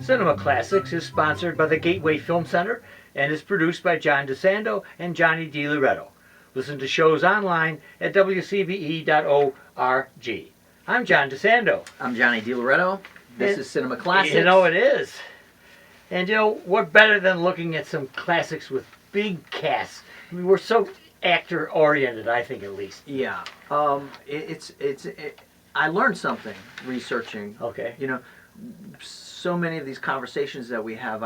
Cinema Classics is sponsored by the Gateway Film Center and is produced by John DeSando and Johnny DiLoretto. Listen to shows online at wcbe.org. I'm John DeSando. I'm Johnny DiLoretto. This is Cinema Classics. You know it is. And you know, what better than looking at some classics with big casts? I mean, we're so actor-oriented, I think, at least. Yeah. I learned something researching. Okay. You know, so many of these conversations that we have,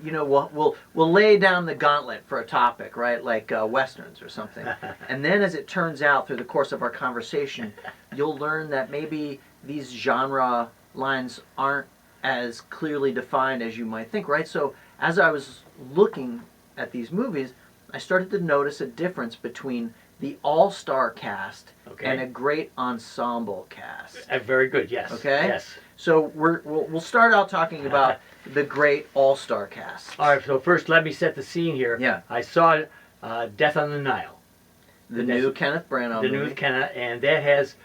we'll lay down the gauntlet for a topic, right? Like westerns or something. And then as it turns out through the course of our conversation, you'll learn that maybe these genre lines aren't as clearly defined as you might think, right? So as I was looking at these movies, I started to notice a difference between the all-star cast and a great ensemble cast. Very good, yes. Okay? Yes. So we'll start out talking about the great all-star cast. All right, so first let me set the scene here. Yeah. I saw Death on the Nile. The new Kenneth Branagh movie. The new Kenneth, and that has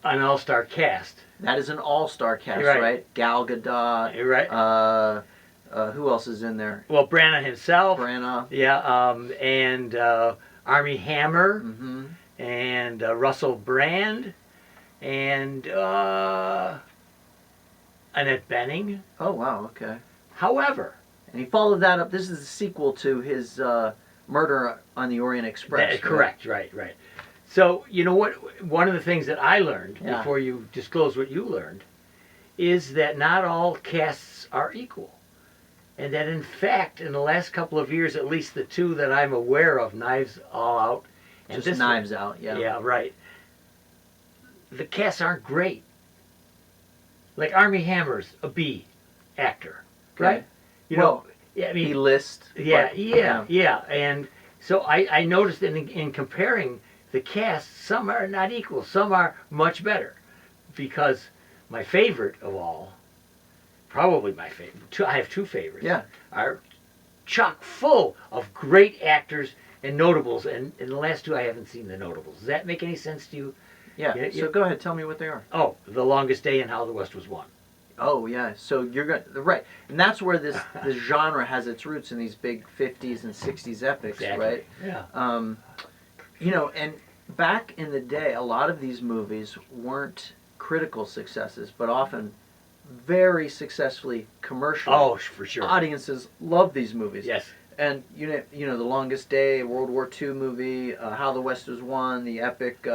an all-star cast. That is an all-star cast, Right. right? Gal Gadot. You're right. Who else is in there? Well, Branagh himself. Branagh. Yeah, and Armie Hammer, Mm-hmm. and Russell Brand, and Annette Bening. Oh, wow, okay. However, And he followed that up. This is the sequel to his Murder on the Orient Express. that, correct, right. So, you know what? One of the things that I learned, Yeah. before you disclose what you learned, is that not all casts are equal. And that, in fact, in the last couple of years, at least the two that I'm aware of, Knives All Out, and Just this Knives Out, yeah. Yeah, right. The casts aren't great. Like Armie Hammer's a B actor, right? You Well, know, yeah, I mean, B-list. yeah, but, yeah. And so I noticed in comparing the casts, some are not equal, some are much better. Because my favorite of all, probably my favorite, I have two favorites, Yeah. are chock full of great actors and notables. And in the last two, I haven't seen the notables. Does that make any sense to you? Yeah. So go ahead, tell me what they are. Oh, The Longest Day and How the West Was Won. Oh, yeah. So you're going right. And that's where this genre has its roots in these big 50s and 60s epics, Exactly. right? Yeah. You know, and back in the day, a lot of these movies weren't critical successes, but often very successfully commercial. Oh, for sure. Audiences love these movies. Yes. And you know, The Longest Day, World War II movie, How the West Was Won, the epic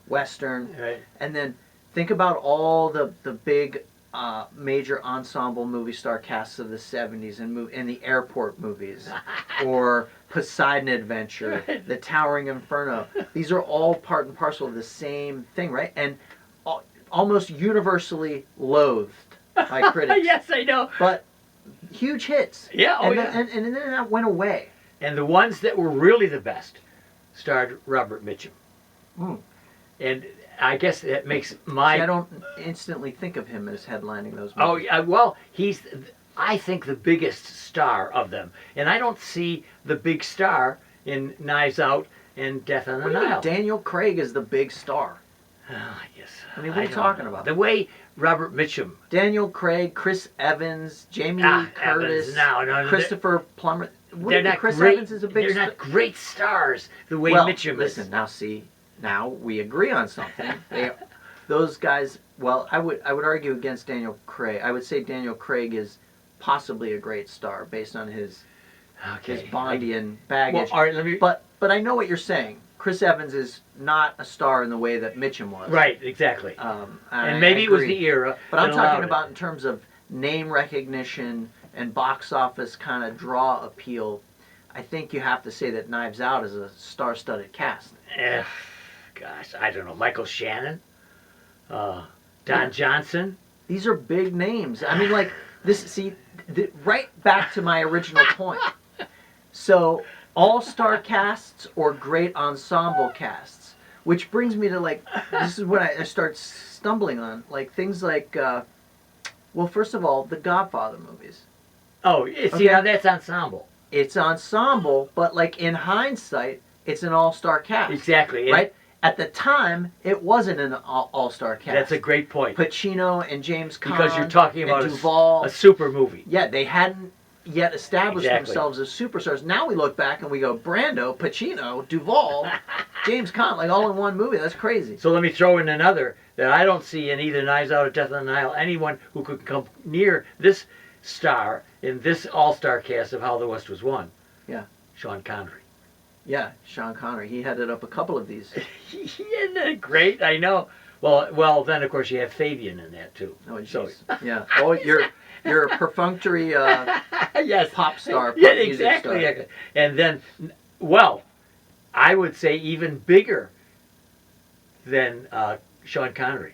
Western. Right. And then think about all the big major ensemble movie star casts of the 70s and the airport movies, or Poseidon Adventure, The Towering Inferno. These are all part and parcel of the same thing, right? And almost universally loathed by critics. Yes, I know. But huge hits. Yeah, oh, and yeah. Then, and then that went away. And the ones that were really the best starred Robert Mitchum. Mm. And I guess that makes See, my... I don't instantly think of him as headlining those movies. Oh, yeah, well, he's, I think, the biggest star of them. And I don't see the big star in Knives Out and Death on the What do you mean Nile. Daniel Craig is the big star? Oh, yes. I mean, what are you don't talking know. about? The way Robert Mitchum... Daniel Craig, Chris Evans, Jamie Lee Curtis, Evans, no, Christopher Plummer. They're not Chris great. Evans is a big They're star. not great stars the way Well, Mitchum listen, is. now we agree on something. Those guys. Well, I would argue against Daniel Craig. I would say Daniel Craig is possibly a great star based on his Bondian baggage. Well, all right, let me... But I know what you're saying. Chris Evans is not a star in the way that Mitchum was. Right, exactly. And maybe it was agree. the era. But I'm that talking allowed it. about in terms of name recognition and box office kind of draw appeal. I think you have to say that Knives Out is a star-studded cast. Gosh, I don't know. Michael Shannon, Don Johnson. These are big names. I mean, like this. See, right back to my original point. So, all-star casts or great ensemble casts, which brings me to this is what I start stumbling on, things like, well, first of all, the Godfather movies. Oh, see, now that's ensemble. It's ensemble, but in hindsight, it's an all-star cast. Exactly. Right? at the time, it wasn't an all-star cast. That's a great point. Pacino and James Caan. Because you're talking about and Duvall. a super movie. Yeah, they hadn't yet established Exactly. themselves as superstars. Now we look back and we go, Brando, Pacino, Duvall, James Caan, like all in one movie. That's crazy. So let me throw in another that I don't see in either Knives Out or Death on the Nile anyone who could come near this star in this all-star cast of How the West Was Won. Yeah. Sean Connery. Yeah, Sean Connery. He headed up a couple of these. Isn't that great? I know. Well, then of course you have Fabian in that too. Oh, jeez. So, Yeah. Oh, you're a perfunctory yes, pop star. Pop yeah, music exactly. star. And then, well, I would say even bigger than Sean Connery.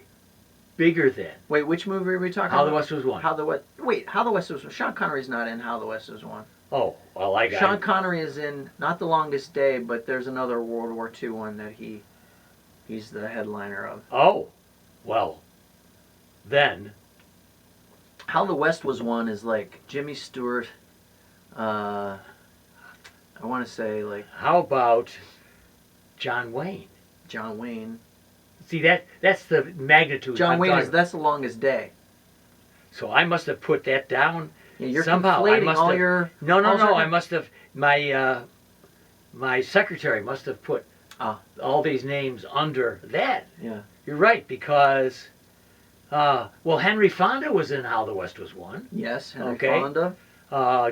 Bigger than Wait, which movie are we talking How about? the West Was Won. How the West. Wait, How the West Was Won. Sean Connery's not in How the West Was Won. Oh, well, I got Sean Connery is in not The Longest Day, but there's another World War II one that he's the headliner of. Oh, well, then. How the West Was Won is like Jimmy Stewart. I want to say like How about John Wayne? John Wayne. See, that's the magnitude. John I'm Wayne talking is That's the Longest Day. So I must have put that down. Yeah, you're somehow. conflating I must all have, your. No. all I must have my secretary must have put all these names under that. Yeah. You're right because Henry Fonda was in How the West Was Won. Yes, Henry Okay. Fonda.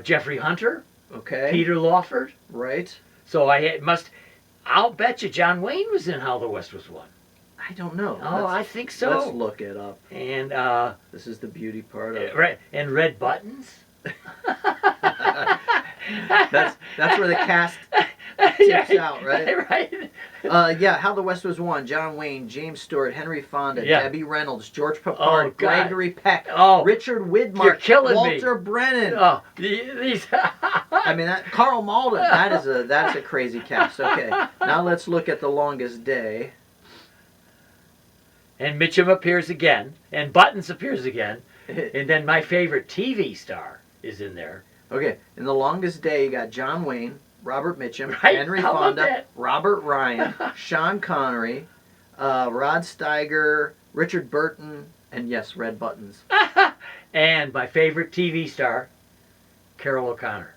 Jeffrey Hunter. Okay. Peter Lawford. Right. So I'll bet you John Wayne was in How the West Was Won. I don't know. Oh, I think so. Let's look it up. And This is the beauty part of it. right, and Red Buttons. That's where the cast tips out, right? Right. Yeah, How the West Was Won. John Wayne, James Stewart, Henry Fonda, Yeah. Debbie Reynolds, George Papard, Oh, God. Gregory Peck, Oh, Richard Widmark, you're killing me. Walter Brennan. Oh, these. I mean, Carl Malden. That's a crazy cast. Okay, now let's look at The Longest Day. And Mitchum appears again, and Buttons appears again, and then my favorite TV star is in there. Okay, in The Longest Day, you got John Wayne, Robert Mitchum, Right, Henry how about Fonda, that? Robert Ryan, Sean Connery, Rod Steiger, Richard Burton, and yes, Red Buttons. And my favorite TV star, Carol O'Connor.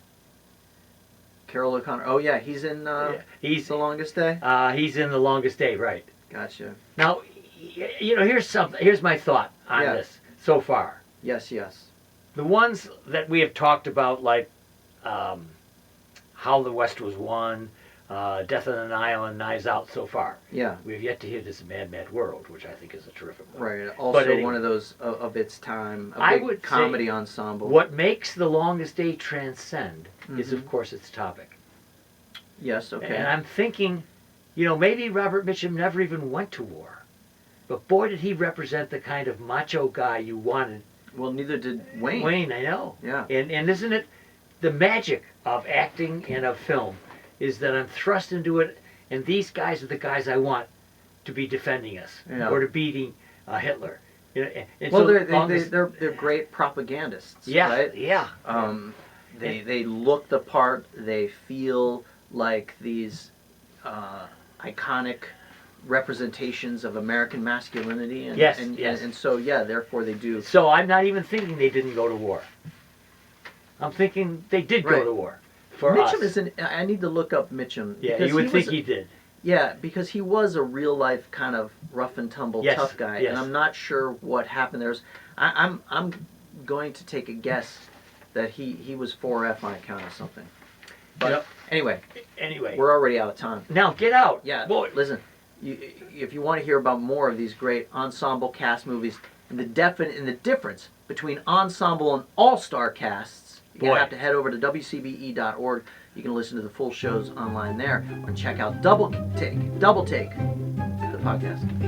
Carol O'Connor. Oh yeah, he's in He's The Longest Day. he's in The Longest Day, right? Gotcha. Now, here's my thought on this so far. Yes. The ones that we have talked about, like How the West Was Won, Death on the Nile, and Knives Out so far. Yeah. We've yet to hear this Mad, Mad World, which I think is a terrific one. Right. Also anyway, one of those of its time. I A big would comedy say ensemble. What makes The Longest Day transcend is, Mhm. of course, its topic. Yes. Okay. And I'm thinking, maybe Robert Mitchum never even went to war. But boy, did he represent the kind of macho guy you wanted. Well, neither did Wayne. Wayne, I know. Yeah. And isn't it the magic of acting and of film is that I'm thrust into it, and these guys are the guys I want to be defending us or to beating Hitler. And Well, so they're great propagandists. yeah, Right. yeah. They look the part. They feel like these iconic representations of American masculinity. And, Yes, and, yes. And so therefore they do. So I'm not even thinking they didn't go to war. I'm thinking they did go Right. to war for Mitchum us. isn't. I need to look up Mitchum. Yeah, because you would think was, he did. Yeah, because he was a real life kind of rough and tumble Yes, tough guy, yes. and I'm not sure what happened. I'm going to take a guess that he was 4F on account of something. But Yep. anyway, we're already out of time. Now get out. Yeah, Boy. listen, if you want to hear about more of these great ensemble cast movies and the difference between ensemble and all-star casts, you're going to have to head over to WCBE.org. You can listen to the full shows online there, or check out Double Take, the podcast.